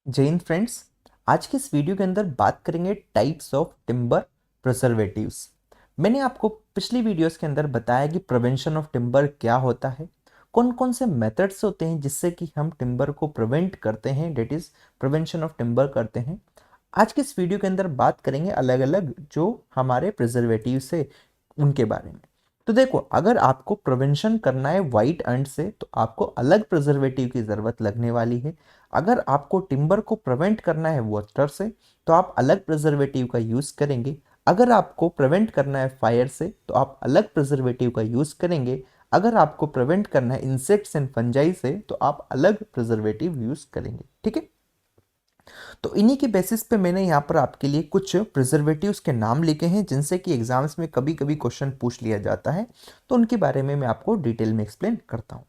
जय हिंद फ्रेंड्स। आज के इस वीडियो के अंदर बात करेंगे टाइप्स ऑफ टिम्बर प्रिजर्वेटिव्स। मैंने आपको पिछली वीडियोस के अंदर बताया कि प्रिवेंशन ऑफ टिम्बर क्या होता है, कौन कौन से मेथड्स होते हैं जिससे कि हम टिम्बर को प्रिवेंट करते हैं, that is prevention of timber करते हैं। आज के इस वीडियो के अंदर बात करेंगे अलग अलग जो हमारे प्रिजर्वेटिव्स है उनके बारे में। तो देखो, अगर आपको प्रिवेंशन करना है वाइट एंड से तो आपको अलग प्रिजर्वेटिव की ज़रूरत लगने वाली है। अगर आपको टिम्बर को प्रिवेंट करना है वाटर से तो आप अलग प्रिजर्वेटिव का यूज़ करेंगे। अगर आपको प्रिवेंट करना है फायर से तो आप अलग प्रिजर्वेटिव का यूज़ करेंगे। अगर आपको प्रिवेंट करना है इंसेक्ट्स एंड फंजाई से तो आप अलग प्रिजर्वेटिव यूज़ करेंगे। ठीक है, तो इन्हीं के बेसिस पे मैंने यहाँ पर आपके लिए कुछ प्रिजर्वेटिव्स के नाम लिखे हैं जिनसे कि एग्जाम्स में कभी कभी क्वेश्चन पूछ लिया जाता है, तो उनके बारे में मैं आपको डिटेल में एक्सप्लेन करता हूँ।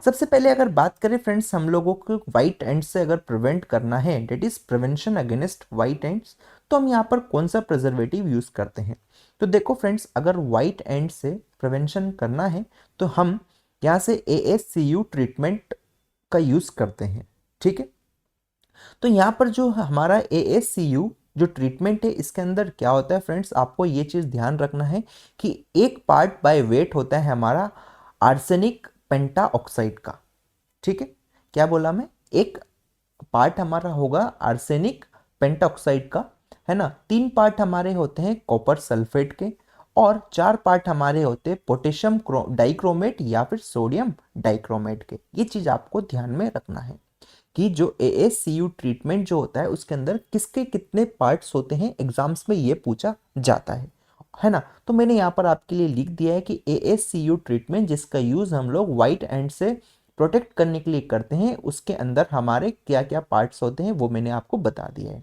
सबसे पहले अगर बात करें फ्रेंड्स, हम लोगों को वाइट एंड से अगर प्रिवेंट करना है, that is prevention against white ants, तो हम यहाँ पर कौन सा प्रिजर्वेटिव यूज करते हैं। तो देखो फ्रेंड्स, अगर वाइट एंड से प्रिवेंशन करना है तो हम यहाँ से ASCU ट्रीटमेंट का यूज करते हैं। ठीक है, तो यहाँ पर जो हमारा ASCU जो ट्रीटमेंट है इसके अंदर क्या होता है फ्रेंड्स, आपको ये चीज़ ध्यान रखना है कि एक पार्ट बाय वेट होता है हमारा आर्सेनिक पेंटाऑक्साइड का। ठीक है, क्या बोला मैं, एक पार्ट हमारा होगा आर्सेनिक पेंटाऑक्साइड का, है ना। 3 पार्ट हमारे होते हैं कॉपर सल्फेट के और 4 पार्ट हमारे होते हैं पोटेशियम डाइक्रोमेट या फिर सोडियम डाइक्रोमेट के। ये चीज़ आपको ध्यान में रखना है कि जो ASCU ट्रीटमेंट जो होता है उसके अंदर किसके कितने पार्ट्स होते हैं, एग्जाम्स में ये पूछा जाता है ना। तो मैंने यहाँ पर आपके लिए लिख दिया है कि ASCU ट्रीटमेंट जिसका यूज़ हम लोग वाइट एंड से प्रोटेक्ट करने के लिए करते हैं, उसके अंदर हमारे क्या क्या पार्ट्स होते हैं वो मैंने आपको बता दिया है।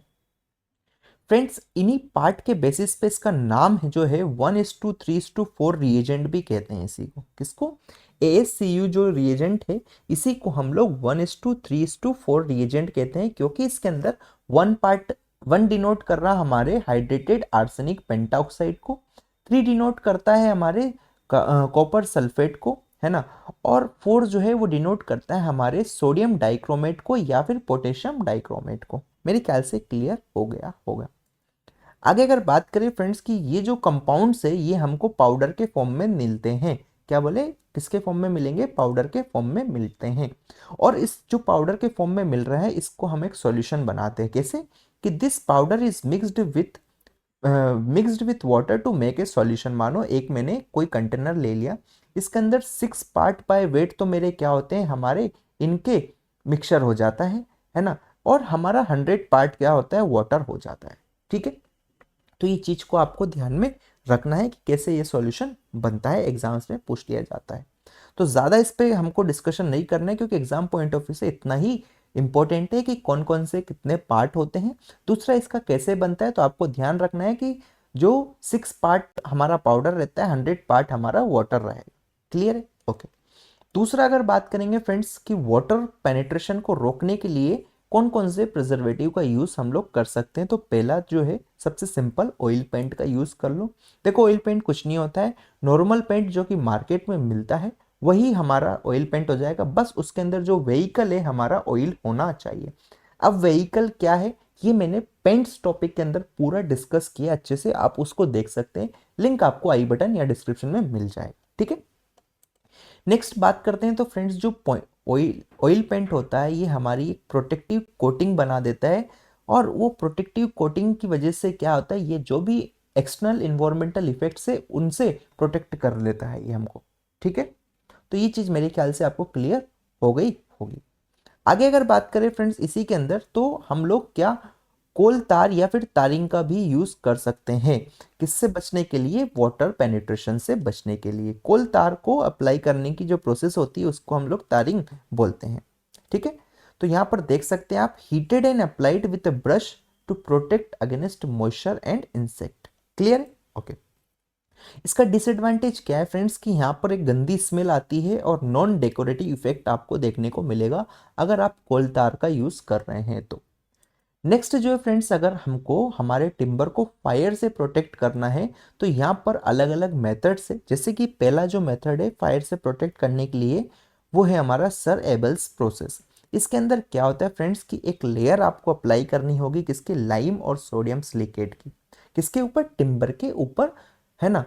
फ्रेंड्स, इन्हीं पार्ट के बेसिस पे इसका नाम है जो है 1:3:4 रिएजेंट भी कहते हैं इसी को। किसको? ASCU जो रिएजेंट है इसी को हम लोग 1:3:4 रिएजेंट कहते हैं, क्योंकि इसके अंदर वन डिनोट कर रहा हमारे हाइड्रेटेड आर्सेनिक पेंटाऑक्साइड को, 3 डिनोट करता है हमारे कॉपर सल्फेट को, है ना, और 4 जो है वो डिनोट करता है हमारे सोडियम डाइक्रोमेट को या फिर पोटेशियम डाइक्रोमेट को। मेरे ख्याल से क्लियर हो गया होगा। आगे अगर बात करें फ्रेंड्स कि ये जो कंपाउंड्स है ये हमको पाउडर के फॉर्म में मिलते हैं। क्या बोले, किसके फॉर्म में मिलेंगे? पाउडर के फॉर्म में मिलते हैं। और इस जो पाउडर के फॉर्म में मिल रहा है इसको हम एक सॉल्यूशन बनाते हैं। कैसे? कि this powder is mixed with water to make a solution. मानो एक मैंने कोई कंटेनर ले लिया, इसके अंदर 6 पार्ट बाय वेट तो मेरे क्या होते हैं, हमारे इनके मिक्सचर हो जाता है ना, और हमारा 100 पार्ट क्या होता है, वाटर हो जाता है। ठीक है, तो ये चीज को आपको ध्यान में रखना है कि कैसे ये सॉल्यूशन बनता है, एग्जाम्स में पूछ लिया जाता है। तो ज़्यादा इस पे हमको डिस्कशन नहीं करना है क्योंकि एग्जाम पॉइंट ऑफ व्यू से इतना ही इंपॉर्टेंट है कि कौन कौन से कितने पार्ट होते हैं। दूसरा, इसका कैसे बनता है तो आपको ध्यान रखना है कि जो 6 पार्ट हमारा पाउडर रहता है, 100 पार्ट हमारा वाटर रहेगा। क्लियर है? ओके। दूसरा अगर बात करेंगे फ्रेंड्स कि वाटर पेनिट्रेशन को रोकने के लिए कौन कौन से प्रिजर्वेटिव का यूज हम लोग कर सकते हैं, तो पहला जो है सबसे सिंपल ऑयल पेंट का यूज कर लो। देखो, ऑयल पेंट कुछ नहीं होता है, नॉर्मल पेंट जो कि मार्केट में मिलता है वही हमारा ऑयल पेंट हो जाएगा। बस उसके अंदर जो व्हीकल है हमारा ऑयल होना चाहिए। अब व्हीकल क्या है ये मैंने पेंट्स टॉपिक के अंदर पूरा डिस्कस किया अच्छे से, आप उसको देख सकते हैं, लिंक आपको आई बटन या डिस्क्रिप्शन में मिल जाएगा। ठीक है, नेक्स्ट बात करते हैं। तो फ्रेंड्स, जो ऑयल ऑयल पेंट होता है ये हमारी एक प्रोटेक्टिव कोटिंग बना देता है, और वो प्रोटेक्टिव कोटिंग की वजह से क्या होता है, ये जो भी एक्सटर्नल इन्वायरमेंटल इफेक्ट है उनसे प्रोटेक्ट कर लेता है ये हमको। ठीक है, तो ये चीज़ मेरे ख्याल से आपको क्लियर हो गई होगी। आगे अगर बात करें फ्रेंड्स इसी के अंदर, तो हम लोग क्या कोल तार या फिर तारिंग का भी यूज कर सकते हैं। किससे बचने के लिए? वाटर पेनिट्रेशन से बचने के लिए कोल तार को अप्लाई करने की जो प्रोसेस होती है उसको हम लोग तारिंग बोलते हैं। ठीक है, तो यहाँ पर देख सकते हैं आप, heated and applied with a brush to protect against moisture and insect. Clear है? ओके। इसका डिसएडवांटेज क्या है फ्रेंड्स कि यहाँ पर एक गंदी स्मेल आती है और नॉन डेकोरेटिव इफेक्ट आपको देखने को मिलेगा अगर आप कोल तार का यूज कर रहे हैं तो। नेक्स्ट जो है फ्रेंड्स, अगर हमको हमारे टिम्बर को फायर से प्रोटेक्ट करना है तो यहाँ पर अलग अलग मेथड्स है। जैसे कि पहला जो मेथड है फायर से प्रोटेक्ट करने के लिए वो है हमारा सर एबल्स प्रोसेस। इसके अंदर क्या होता है फ्रेंड्स कि एक लेयर आपको अप्लाई करनी होगी किसके, लाइम और सोडियम सिलिकेट की, किसके ऊपर, टिम्बर के ऊपर, है ना,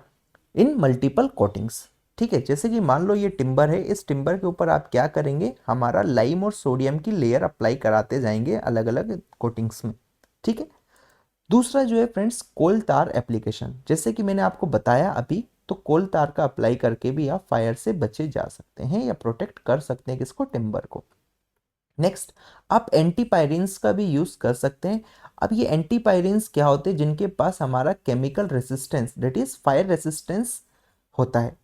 इन मल्टीपल कोटिंग्स। ठीक है, जैसे कि मान लो ये टिम्बर है, इस टिम्बर के ऊपर आप क्या करेंगे, हमारा लाइम और सोडियम की लेयर अप्लाई कराते जाएंगे अलग अलग कोटिंग्स में। ठीक है, दूसरा जो है फ्रेंड्स कोल तार एप्लीकेशन, जैसे कि मैंने आपको बताया अभी, तो कोल तार का अप्लाई करके भी आप फायर से बचे जा सकते हैं या प्रोटेक्ट कर सकते हैं किसको, टिम्बर को। नेक्स्ट, आप एंटीपायरिन्स का भी यूज कर सकते हैं। अब ये एंटीपायरिन्स क्या होते हैं, जिनके पास हमारा chemical resistance that is fire resistance होता है।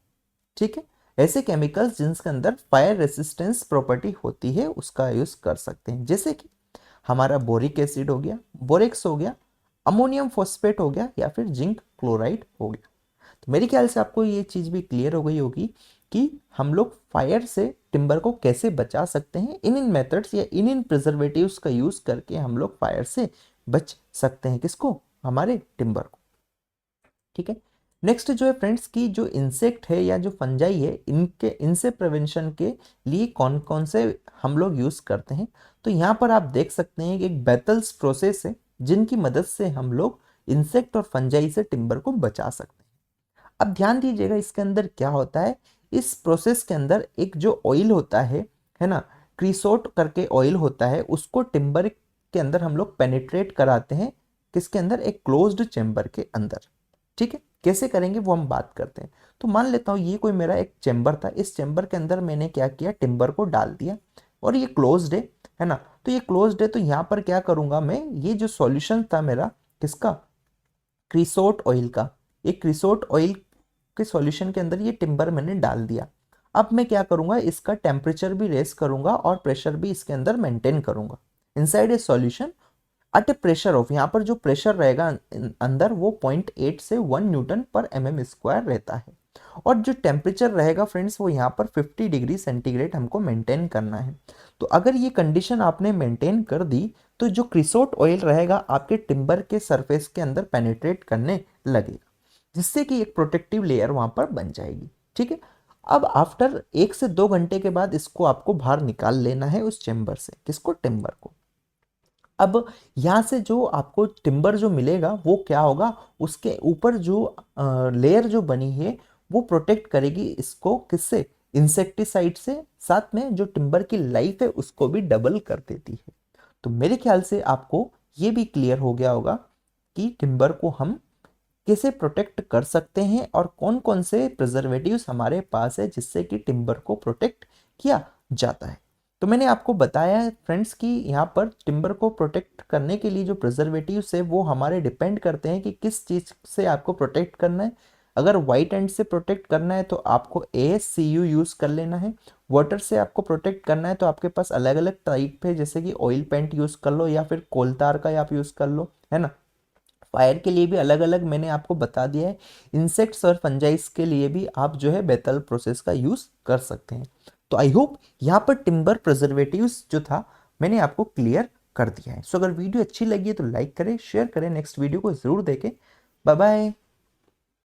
ठीक है, ऐसे केमिकल्स जिनके अंदर फायर रेसिस्टेंस प्रॉपर्टी होती है उसका यूज कर सकते हैं, जैसे कि हमारा बोरिक एसिड हो गया, बोरेक्स हो गया, अमोनियम फॉस्फेट हो गया, या फिर जिंक क्लोराइड हो गया। तो मेरे ख्याल से आपको ये चीज़ भी क्लियर हो गई होगी कि हम लोग फायर से टिम्बर को कैसे बचा सकते हैं। इन मेथड्स या इन प्रिजर्वेटिव्स का यूज़ करके हम लोग फायर से बच सकते हैं किसको, हमारे टिम्बर को। ठीक है, नेक्स्ट जो है फ्रेंड्स की जो इंसेक्ट है या जो फंजाई है, इनसे प्रिवेंशन के लिए कौन कौन से हम लोग यूज़ करते हैं। तो यहाँ पर आप देख सकते हैं कि एक बेटल्स प्रोसेस है जिनकी मदद से हम लोग इंसेक्ट और फंजाई से टिम्बर को बचा सकते हैं। अब ध्यान दीजिएगा इसके अंदर क्या होता है, इस प्रोसेस के अंदर एक जो ऑयल होता है ना, क्रीसोट करके ऑयल होता है, उसको टिम्बर के अंदर हम लोग पेनिट्रेट कराते हैं, किसके अंदर, एक क्लोज्ड चेम्बर के अंदर। ठीक है, कैसे करेंगे वो हम बात करते हैं। तो मान लेता हूँ ये कोई मेरा एक चेम्बर था, इस चेम्बर के अंदर मैंने क्या किया, टिम्बर को डाल दिया और ये क्लोज्ड है ना, तो ये क्लोज्ड है, तो यहाँ पर क्या करूंगा मैं, ये जो सॉल्यूशन था मेरा किसका, क्रीसोट ऑयल का, एक क्रीसोट ऑयल के सॉल्यूशन के अंदर ये टिम्बर मैंने डाल दिया। अब मैं क्या करूंगा, इसका टेम्परेचर भी रेस करूंगा और प्रेशर भी इसके अंदर मेंटेन करूंगा inside a solution at A pressure of, यहाँ पर जो प्रेशर रहेगा अंदर वो 0.8 से 1 न्यूटन पर mm स्क्वायर रहता है, और जो टेम्परेचर रहेगा फ्रेंड्स वो यहाँ पर 50 डिग्री सेंटीग्रेड हमको मेंटेन करना है। तो अगर ये कंडीशन आपने मेंटेन कर दी तो जो क्रिसोट ऑयल रहेगा आपके टिम्बर के सरफेस के अंदर पेनिट्रेट करने लगेगा, जिससे कि एक प्रोटेक्टिव लेयर वहां पर बन जाएगी। ठीक है, अब आफ्टर 1 से 2 घंटे के बाद इसको आपको बाहर निकाल लेना है उस चेम्बर से, किसको, टिम्बर को। अब यहाँ से जो आपको टिम्बर जो मिलेगा वो क्या होगा, उसके ऊपर जो लेयर जो बनी है वो प्रोटेक्ट करेगी इसको किससे, इंसेक्टिसाइड से, साथ में जो टिम्बर की लाइफ है उसको भी डबल कर देती है। तो मेरे ख्याल से आपको ये भी क्लियर हो गया होगा कि टिम्बर को हम कैसे प्रोटेक्ट कर सकते हैं और कौन कौन से प्रिजर्वेटिव्स हमारे पास है जिससे कि टिम्बर को प्रोटेक्ट किया जाता है। तो मैंने आपको बताया है फ्रेंड्स कि यहाँ पर टिम्बर को प्रोटेक्ट करने के लिए जो प्रिजर्वेटिव्स है वो हमारे डिपेंड करते हैं कि किस चीज़ से आपको प्रोटेक्ट करना है। अगर वाइट एंड से प्रोटेक्ट करना है तो आपको ASCU यूज़ कर लेना है। वाटर से आपको प्रोटेक्ट करना है तो आपके पास अलग अलग टाइप है, जैसे कि ऑयल पेंट यूज़ कर लो या फिर कोलतार का आप यूज़ कर लो, है ना। फायर के लिए भी अलग अलग मैंने आपको बता दिया है। इंसेक्ट्स और फंजाइस के लिए भी आप जो है बेथल प्रोसेस का यूज कर सकते हैं। तो आई होप यहाँ पर टिम्बर प्रिजर्वेटिव्स जो था मैंने आपको क्लियर कर दिया है। सो अगर वीडियो अच्छी लगी है तो लाइक करें, शेयर करें, नेक्स्ट वीडियो को जरूर देखें। Bye bye.